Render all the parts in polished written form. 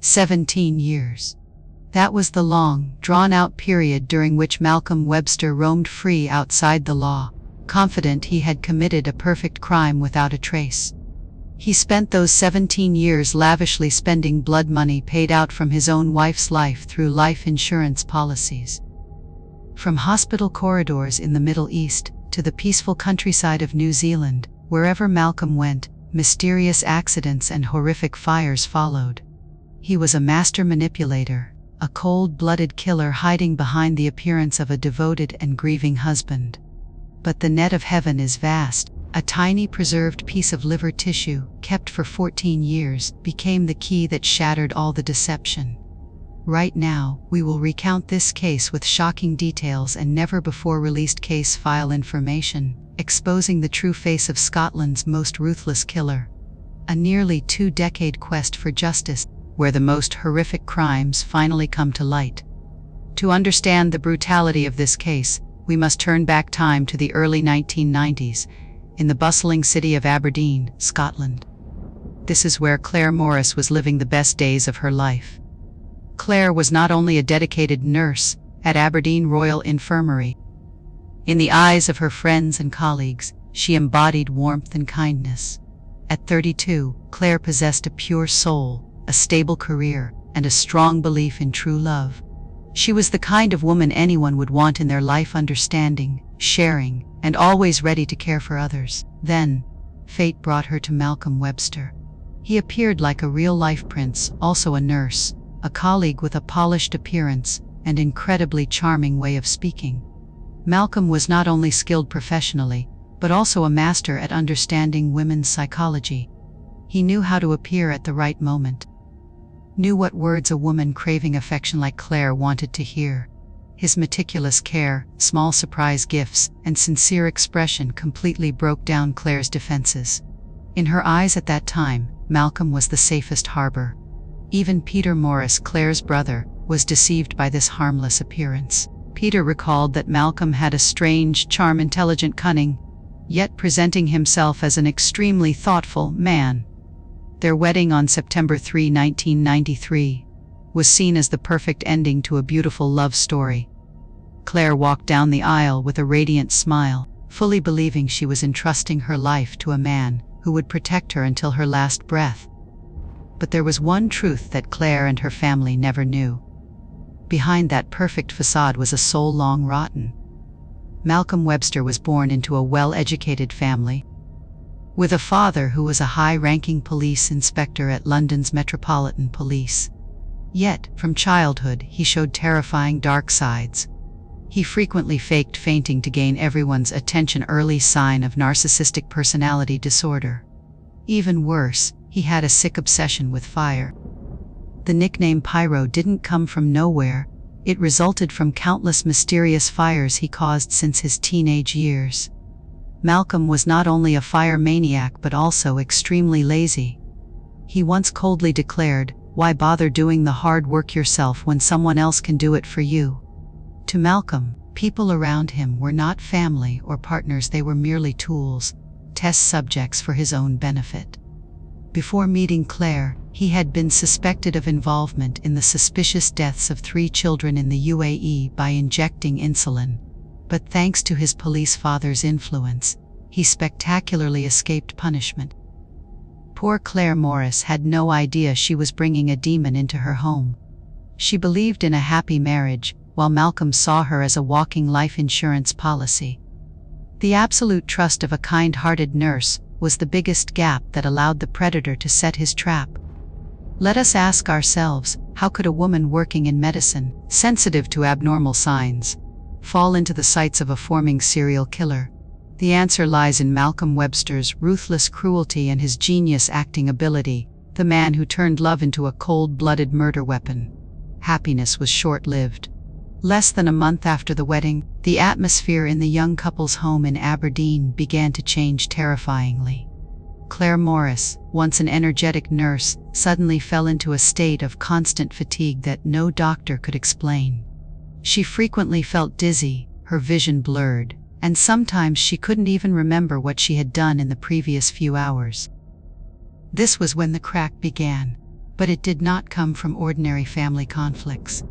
17 years. That was the long, drawn-out period during which Malcolm Webster roamed free outside the law, confident he had committed a perfect crime without a trace. He spent those 17 years lavishly spending blood money paid out from his own wife's life through life insurance policies. From hospital corridors in the Middle East to the peaceful countryside of New Zealand, wherever Malcolm went, mysterious accidents and horrific fires followed. He was a master manipulator, a cold-blooded killer hiding behind the appearance of a devoted and grieving husband. But the net of heaven is vast. A tiny preserved piece of liver tissue, kept for 14 years, became the key that shattered all the deception. Right now, we will recount this case with shocking details and never-before-released case file information, exposing the true face of Scotland's most ruthless killer. A nearly two-decade quest for justice, where the most horrific crimes finally come to light. To understand the brutality of this case, we must turn back time to the early 1990s, in the bustling city of Aberdeen, Scotland. This is where Claire Morris was living the best days of her life. Claire was not only a dedicated nurse at Aberdeen Royal Infirmary. In the eyes of her friends and colleagues, she embodied warmth and kindness. At 32, Claire possessed a pure soul, a stable career, and a strong belief in true love. She was the kind of woman anyone would want in their life, understanding, sharing, and always ready to care for others. Then, fate brought her to Malcolm Webster. He appeared like a real-life prince, also a nurse, a colleague with a polished appearance and incredibly charming way of speaking. Malcolm was not only skilled professionally, but also a master at understanding women's psychology. He knew how to appear at the right moment, knew what words a woman craving affection like Claire wanted to hear. His meticulous care, small surprise gifts, and sincere expression completely broke down Claire's defenses. In her eyes at that time, Malcolm was the safest harbor. Even Peter Morris, Claire's brother, was deceived by this harmless appearance. Peter recalled that Malcolm had a strange charm, intelligent, cunning, yet presenting himself as an extremely thoughtful man. Their wedding on September 3, 1993, was seen as the perfect ending to a beautiful love story. Claire walked down the aisle with a radiant smile, fully believing she was entrusting her life to a man who would protect her until her last breath. But there was one truth that Claire and her family never knew. Behind that perfect facade was a soul long rotten. Malcolm Webster was born into a well-educated family, with a father who was a high-ranking police inspector at London's Metropolitan Police. Yet, from childhood, he showed terrifying dark sides. He frequently faked fainting to gain everyone's attention, early sign of narcissistic personality disorder. Even worse, he had a sick obsession with fire. The nickname Pyro didn't come from nowhere. It resulted from countless mysterious fires he caused since his teenage years. Malcolm was not only a fire maniac but also extremely lazy. He once coldly declared, "Why bother doing the hard work yourself when someone else can do it for you?" To Malcolm, people around him were not family or partners, they were merely tools, test subjects for his own benefit. Before meeting Claire, he had been suspected of involvement in the suspicious deaths of 3 children in the UAE by injecting insulin. But thanks to his police father's influence, he spectacularly escaped punishment. Poor Claire Morris had no idea she was bringing a demon into her home. She believed in a happy marriage, while Malcolm saw her as a walking life insurance policy. The absolute trust of a kind-hearted nurse was the biggest gap that allowed the predator to set his trap. Let us ask ourselves, how could a woman working in medicine, sensitive to abnormal signs, fall into the sights of a forming serial killer? The answer lies in Malcolm Webster's ruthless cruelty and his genius acting ability, the man who turned love into a cold-blooded murder weapon. Happiness was short-lived. Less than a month after the wedding, the atmosphere in the young couple's home in Aberdeen began to change terrifyingly. Claire Morris, once an energetic nurse, suddenly fell into a state of constant fatigue that no doctor could explain. She frequently felt dizzy, her vision blurred, and sometimes she couldn't even remember what she had done in the previous few hours. This was when the crack began. But it did not come from ordinary family conflicts.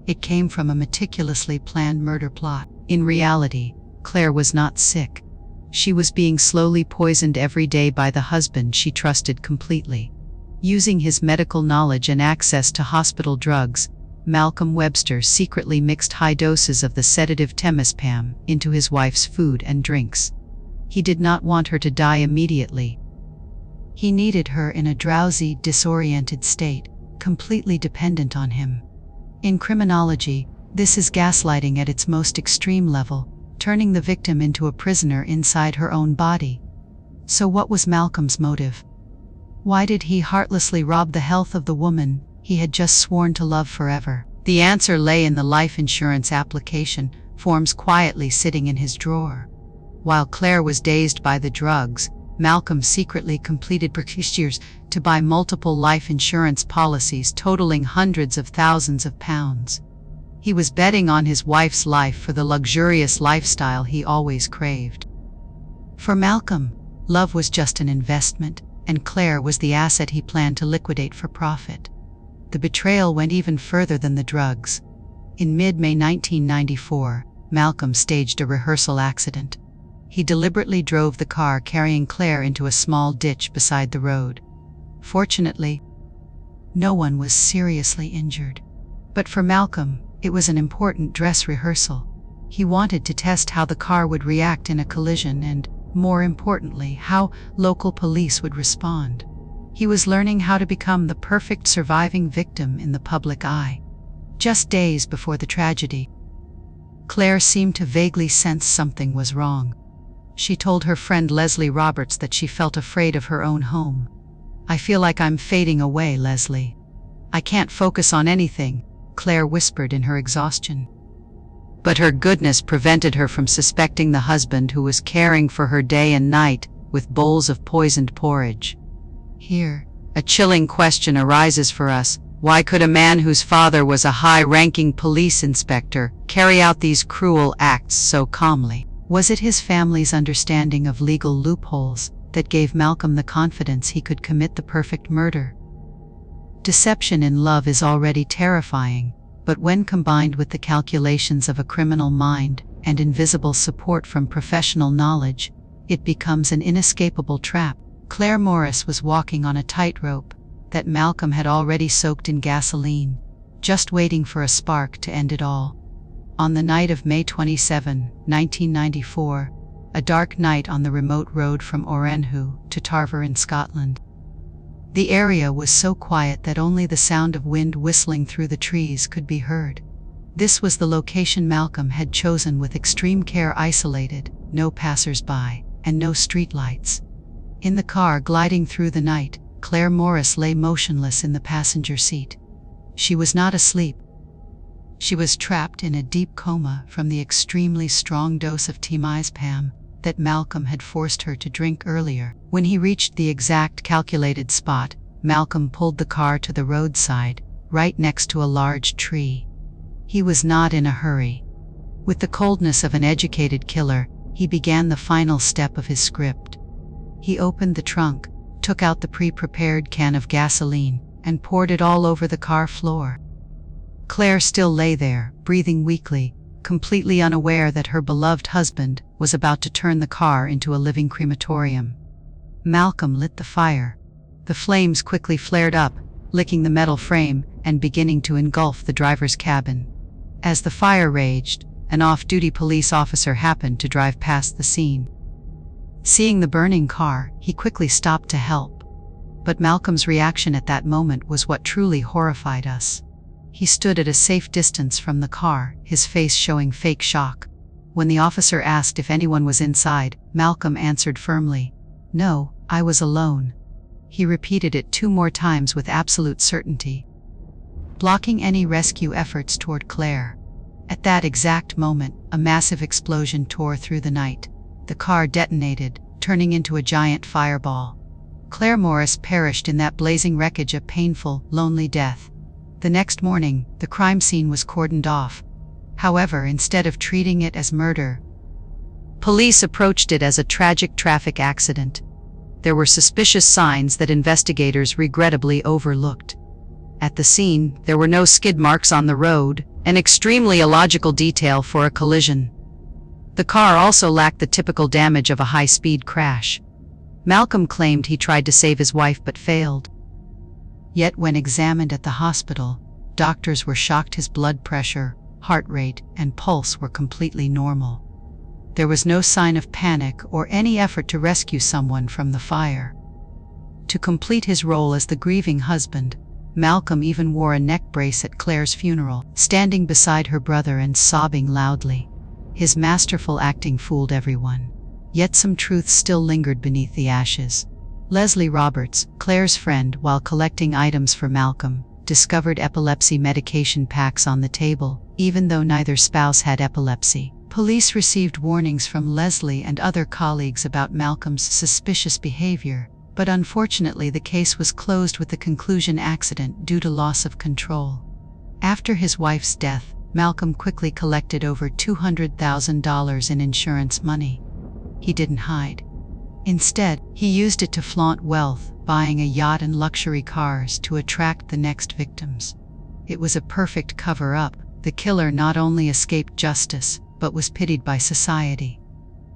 It came from a meticulously planned murder plot. In reality, Claire was not sick. She was being slowly poisoned every day by the husband she trusted completely. Using his medical knowledge and access to hospital drugs, Malcolm Webster secretly mixed high doses of the sedative temazepam into his wife's food and drinks. He did not want her to die immediately. He needed her in a drowsy, disoriented state, completely dependent on him. In criminology, this is gaslighting at its most extreme level, turning the victim into a prisoner inside her own body. So what was Malcolm's motive? Why did he heartlessly rob the health of the woman he had just sworn to love forever? The answer lay in the life insurance application forms quietly sitting in his drawer. While Claire was dazed by the drugs, Malcolm secretly completed procedures to buy multiple life insurance policies totaling hundreds of thousands of pounds. He was betting on his wife's life for the luxurious lifestyle he always craved. For Malcolm, love was just an investment, and Claire was the asset he planned to liquidate for profit. The betrayal went even further than the drugs. In mid-May 1994, Malcolm staged a rehearsal accident. He deliberately drove the car carrying Claire into a small ditch beside the road. Fortunately, no one was seriously injured. But for Malcolm, it was an important dress rehearsal. He wanted to test how the car would react in a collision and, more importantly, how local police would respond. He was learning how to become the perfect surviving victim in the public eye. Just days before the tragedy, Claire seemed to vaguely sense something was wrong. She told her friend Leslie Roberts that she felt afraid of her own home. "I feel like I'm fading away, Leslie. I can't focus on anything," Claire whispered in her exhaustion. But her goodness prevented her from suspecting the husband who was caring for her day and night with bowls of poisoned porridge. Here, a chilling question arises for us. Why could a man whose father was a high-ranking police inspector carry out these cruel acts so calmly? Was it his family's understanding of legal loopholes that gave Malcolm the confidence he could commit the perfect murder? Deception in love is already terrifying, but when combined with the calculations of a criminal mind and invisible support from professional knowledge, it becomes an inescapable trap. Claire Morris was walking on a tightrope that Malcolm had already soaked in gasoline, just waiting for a spark to end it all. On the night of May 27, 1994, a dark night on the remote road from Orenhu to Tarver in Scotland. The area was so quiet that only the sound of wind whistling through the trees could be heard. This was the location Malcolm had chosen with extreme care, isolated, no passers-by, and no streetlights. In the car gliding through the night, Claire Morris lay motionless in the passenger seat. She was not asleep. She was trapped in a deep coma from the extremely strong dose of temazepam that Malcolm had forced her to drink earlier. When he reached the exact calculated spot, Malcolm pulled the car to the roadside, right next to a large tree. He was not in a hurry. With the coldness of an educated killer, he began the final step of his script. He opened the trunk, took out the pre-prepared can of gasoline, and poured it all over the car floor. Claire still lay there, breathing weakly, completely unaware that her beloved husband was about to turn the car into a living crematorium. Malcolm lit the fire. The flames quickly flared up, licking the metal frame and beginning to engulf the driver's cabin. As the fire raged, an off-duty police officer happened to drive past the scene. Seeing the burning car, he quickly stopped to help. But Malcolm's reaction at that moment was what truly horrified us. He stood at a safe distance from the car, his face showing fake shock. When the officer asked if anyone was inside, Malcolm answered firmly, "No, I was alone." He repeated it 2 more times with absolute certainty, blocking any rescue efforts toward Claire. At that exact moment, a massive explosion tore through the night. The car detonated, turning into a giant fireball. Claire Morris perished in that blazing wreckage, a painful, lonely death. The next morning, the crime scene was cordoned off. However, instead of treating it as murder, police approached it as a tragic traffic accident. There were suspicious signs that investigators regrettably overlooked. At the scene, there were no skid marks on the road, an extremely illogical detail for a collision. The car also lacked the typical damage of a high-speed crash. Malcolm claimed he tried to save his wife but failed. Yet when examined at the hospital, doctors were shocked his blood pressure, heart rate, and pulse were completely normal. There was no sign of panic or any effort to rescue someone from the fire. To complete his role as the grieving husband, Malcolm even wore a neck brace at Claire's funeral, standing beside her brother and sobbing loudly. His masterful acting fooled everyone. Yet some truth still lingered beneath the ashes. Leslie Roberts, Claire's friend, while collecting items for Malcolm, discovered epilepsy medication packs on the table, even though neither spouse had epilepsy. Police received warnings from Leslie and other colleagues about Malcolm's suspicious behavior, but unfortunately the case was closed with the conclusion accident due to loss of control. After his wife's death, Malcolm quickly collected over $200,000 in insurance money. He didn't hide. Instead, he used it to flaunt wealth, buying a yacht and luxury cars to attract the next victims. It was a perfect cover-up. The killer not only escaped justice, but was pitied by society.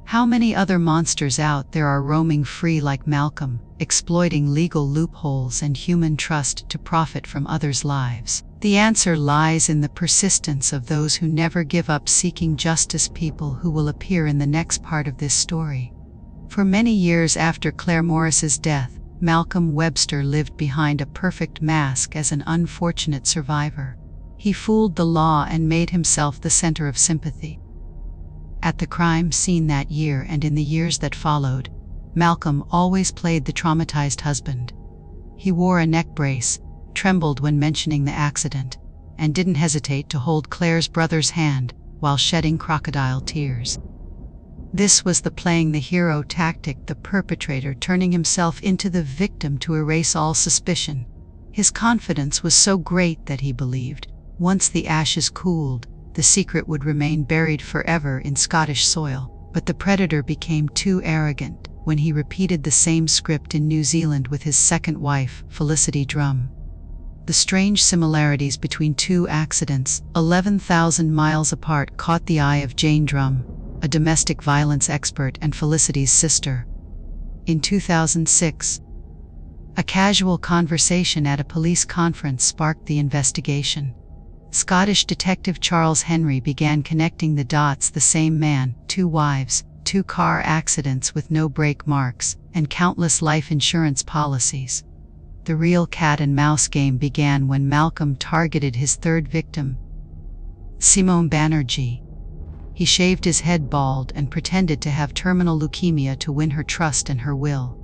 How many other monsters out there are roaming free like Malcolm, exploiting legal loopholes and human trust to profit from others' lives? The answer lies in the persistence of those who never give up seeking justice, people who will appear in the next part of this story. For many years after Claire Morris's death, Malcolm Webster lived behind a perfect mask as an unfortunate survivor. He fooled the law and made himself the center of sympathy. At the crime scene that year and in the years that followed, Malcolm always played the traumatized husband. He wore a neck brace, trembled when mentioning the accident, and didn't hesitate to hold Claire's brother's hand while shedding crocodile tears. This was the playing the hero tactic, the perpetrator turning himself into the victim to erase all suspicion. His confidence was so great that he believed, once the ashes cooled, the secret would remain buried forever in Scottish soil. But the predator became too arrogant when he repeated the same script in New Zealand with his second wife, Felicity Drum. The strange similarities between two accidents, 11,000 miles apart, caught the eye of Jane Drum, a domestic violence expert and Felicity's sister. In 2006, a casual conversation at a police conference sparked the investigation. Scottish detective Charles Henry began connecting the dots: the same man, 2 wives, 2 car accidents with no brake marks, and countless life insurance policies. The real cat and mouse game began when Malcolm targeted his third victim, Simone Banerjee. He shaved his head bald and pretended to have terminal leukemia to win her trust and her will.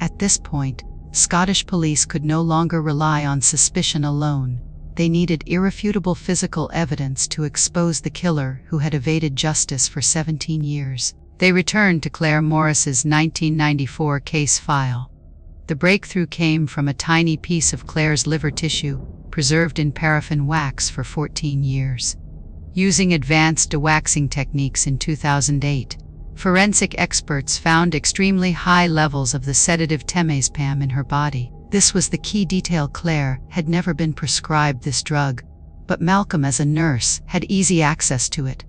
At this point, Scottish police could no longer rely on suspicion alone. They needed irrefutable physical evidence to expose the killer who had evaded justice for 17 years. They returned to Claire Morris's 1994 case file. The breakthrough came from a tiny piece of Claire's liver tissue, preserved in paraffin wax for 14 years. Using advanced dewaxing techniques in 2008, forensic experts found extremely high levels of the sedative temazepam in her body. This was the key detail. Claire had never been prescribed this drug, but Malcolm, as a nurse, had easy access to it.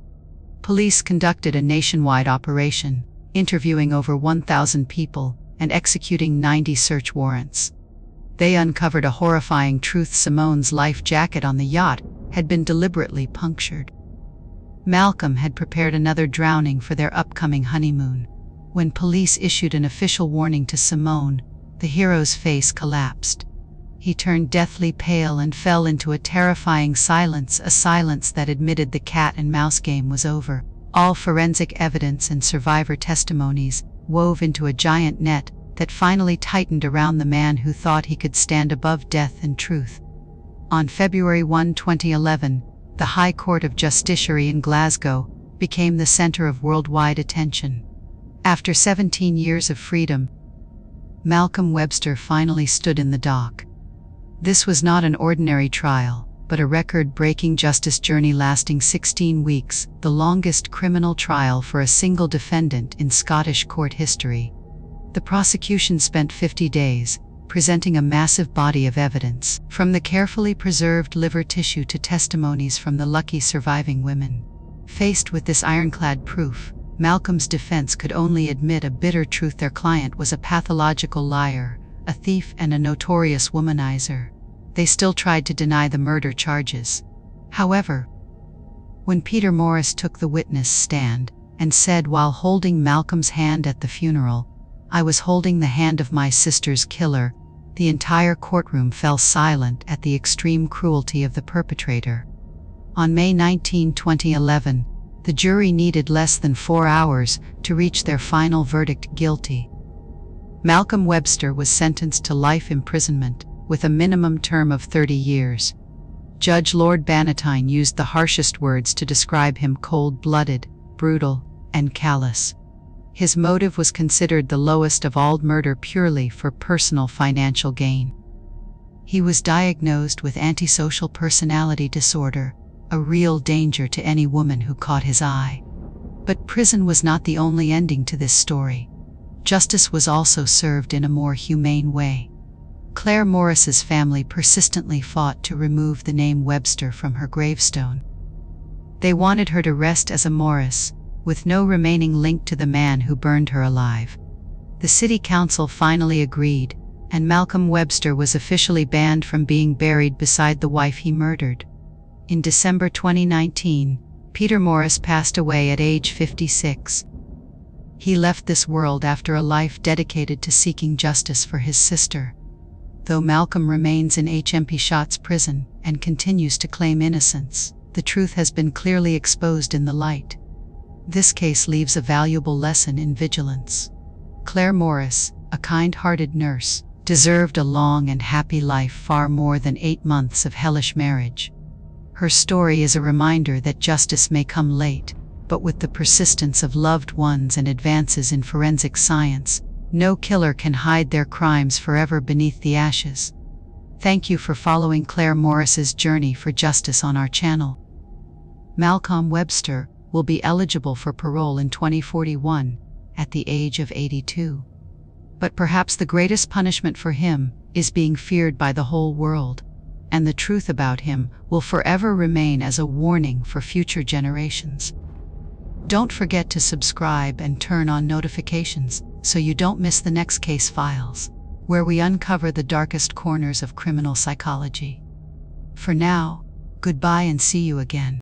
Police conducted a nationwide operation, interviewing over 1,000 people and executing 90 search warrants. They uncovered a horrifying truth: Simone's life jacket on the yacht had been deliberately punctured. Malcolm had prepared another drowning for their upcoming honeymoon. When police issued an official warning to Simone, the hero's face collapsed. He turned deathly pale and fell into a terrifying silence, a silence that admitted the cat and mouse game was over. All forensic evidence and survivor testimonies wove into a giant net that finally tightened around the man who thought he could stand above death and truth. On February 1, 2011, the High Court of Justiciary in Glasgow became the center of worldwide attention. After 17 years of freedom, Malcolm Webster finally stood in the dock. This was not an ordinary trial, but a record-breaking justice journey lasting 16 weeks, the longest criminal trial for a single defendant in Scottish court history. The prosecution spent 50 days, presenting a massive body of evidence, from the carefully preserved liver tissue to testimonies from the lucky surviving women. Faced with this ironclad proof, Malcolm's defense could only admit a bitter truth: their client was a pathological liar, a thief, and a notorious womanizer. They still tried to deny the murder charges. However, when Peter Morris took the witness stand and said while holding Malcolm's hand at the funeral, "I was holding the hand of my sister's killer," the entire courtroom fell silent at the extreme cruelty of the perpetrator. On May 19, 2011, the jury needed less than 4 hours to reach their final verdict: guilty. Malcolm Webster was sentenced to life imprisonment, with a minimum term of 30 years. Judge Lord Bannatyne used the harshest words to describe him: cold-blooded, brutal, and callous. His motive was considered the lowest of all: murder purely for personal financial gain. He was diagnosed with antisocial personality disorder, a real danger to any woman who caught his eye. But prison was not the only ending to this story. Justice was also served in a more humane way. Claire Morris's family persistently fought to remove the name Webster from her gravestone. They wanted her to rest as a Morris, with no remaining link to the man who burned her alive. The city council finally agreed, and Malcolm Webster was officially banned from being buried beside the wife he murdered. In December 2019, Peter Morris passed away at age 56. He left this world after a life dedicated to seeking justice for his sister. Though Malcolm remains in HMP Shotts prison and continues to claim innocence, the truth has been clearly exposed in the light. This case leaves a valuable lesson in vigilance. Claire Morris, a kind-hearted nurse, deserved a long and happy life, far more than 8 months of hellish marriage. Her story is a reminder that justice may come late, but with the persistence of loved ones and advances in forensic science, no killer can hide their crimes forever beneath the ashes. Thank you for following Claire Morris's journey for justice on our channel. Malcolm Webster will be eligible for parole in 2041, at the age of 82. But perhaps the greatest punishment for him is being feared by the whole world, and the truth about him will forever remain as a warning for future generations. Don't forget to subscribe and turn on notifications so you don't miss the next case files, where we uncover the darkest corners of criminal psychology. For now, goodbye and see you again.